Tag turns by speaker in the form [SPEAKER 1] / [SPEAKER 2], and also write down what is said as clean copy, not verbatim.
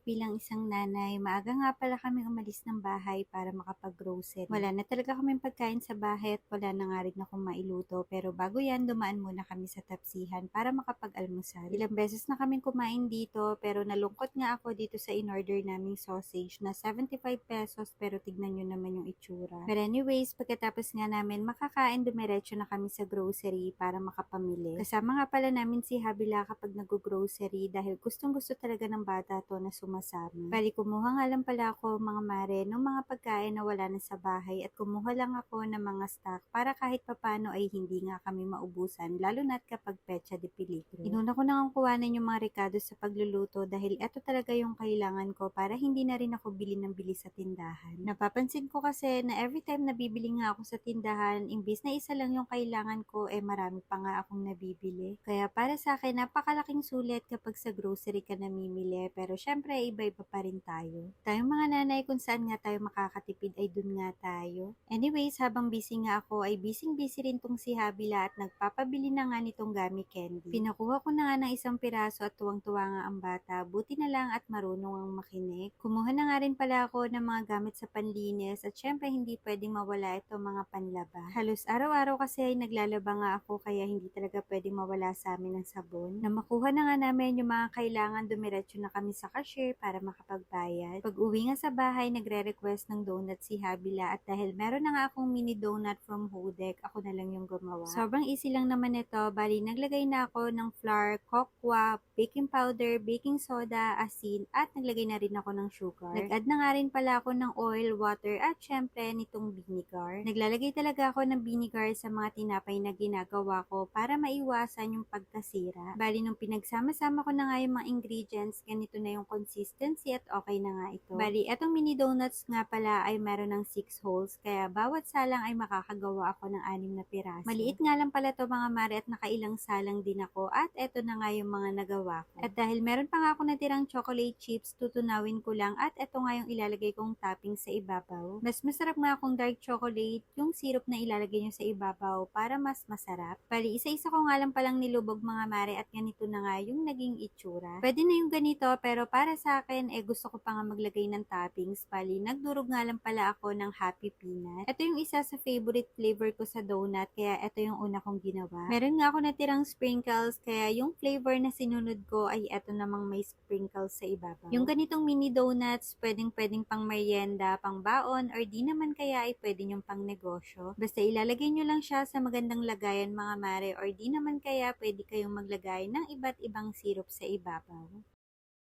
[SPEAKER 1] bilang isang nanay, maaga nga pala kaming umalis ng bahay para makapag-grocery. Wala na talaga kaming pagkain sa bahay at wala na nga rin akong mailuto. Pero bago yan, dumaan muna kami sa tapsihan para makapag-almusal. Ilang beses na kaming kumain dito pero nalungkot nga ako dito sa in-order naming sausage na 75 pesos pero tignan nyo naman yung itsura. But anyways, pagkatapos nga namin makakain, dumiretso na kami sa grocery para makapamili. Kasama nga pala namin si Habila kapag nag-grocery dahil gustong-gusto talaga ng bata to na sumasama. Bali, kumuha nga lang pala ako mga mare ng mga pagkain na wala na sa bahay at kumuha lang ako ng mga stock para kahit papano ay hindi nga kami maubusan, lalo na't kapag petsa de peligro. Inuna ko nang kuhanan yung mga rekado sa pagluluto dahil eto talaga yung kailangan ko para hindi na rin ako bili ng bili sa tindahan. Napapansin ko kasi na every time na bibili nga ako sa tindahan, imbis na isa lang yung kailangan ko, marami pa nga akong nabibili. Kaya para sa akin, napakalaking sulit kapag sa grocery ka namimili. Pero syempre, iba-iba pa rin tayo. Tayong mga nanay, kung saan nga tayo makakatipid ay dun nga tayo. Anyways, habang busy nga ako, ay busy rin tong si Habila at nagpapabili na nga nitong gummy candy. Pinakuha ko na nga ng isang piraso at tuwang-tuwa nga ang bata. Buti na lang at marunong ang makinig. Kumuha na nga rin pala ako ng mga gamit sa panlinis at syempre hindi pwedeng mawala ito mga panlaba. Halos araw-araw kasi ay naglalaba nga ako kaya hindi talaga pwedeng mawala sa amin ng sabon. Na makuha na nga namin yung mga kailangan, dumiretso na kami sa cashier para makapagbayad. Pag uwi nga sa bahay, nagre-request ng donut si Habila at dahil meron na nga akong mini donut from Hodek, ako na lang yung gumawa. Sobrang easy lang naman ito. Bali, naglagay na ako ng flour, cocoa, baking powder, baking soda, asin, at naglagay na rin ako ng sugar. Nag-add na nga rin pala ako ng oil, water, at syempre nitong vinegar. Naglalagay talaga ako ng vinegar sa mga tinapay na ginagawa ko para maiwasan yung pagkasira. Bali, nung pinagsama-sama ko na nga yung mga ingredients, ganito na yung consistency at okay na nga ito. Bali, etong mini donuts nga pala ay meron ng 6 holes, kaya bawat salang ay makakagawa ako ng 6 na piraso. Maliit nga lang pala to mga mare at nakailang salang din ako at eto na nga yung mga nagawa ko. At dahil meron pa nga ako natirang chocolate chips, tutunawin ko lang at eto nga yung ilalagay kong topping sa ibabaw. Mas masarap nga kung dark chocolate yung syrup na ilalagay nyo sa ibabaw para mas masarap. Bali, isa-isa ko nga lang palang nilubog mga mare at ganito na nga yung naging itsura. Pwede na yung ganito pero para sa akin gusto ko pa nga maglagay ng toppings. Bali, nagdurog nga lang pala ako ng Happy Peanut. Ito yung isa sa favorite flavor ko sa donut kaya ito yung una kong ginawa. Meron nga ako natirang sprinkles kaya yung flavor na sinunod ko ay ito namang may sprinkles sa ibabaw. Yung ganitong mini donuts, pwedeng pang merienda, pang baon, or di naman kaya ay pwede yung pang negosyo. Basta ilalagay nyo lang siya sa magandang lagayan mga mare, or di naman kaya pwede kayong maglagay ng iba't ibang syrup sa ibabaw.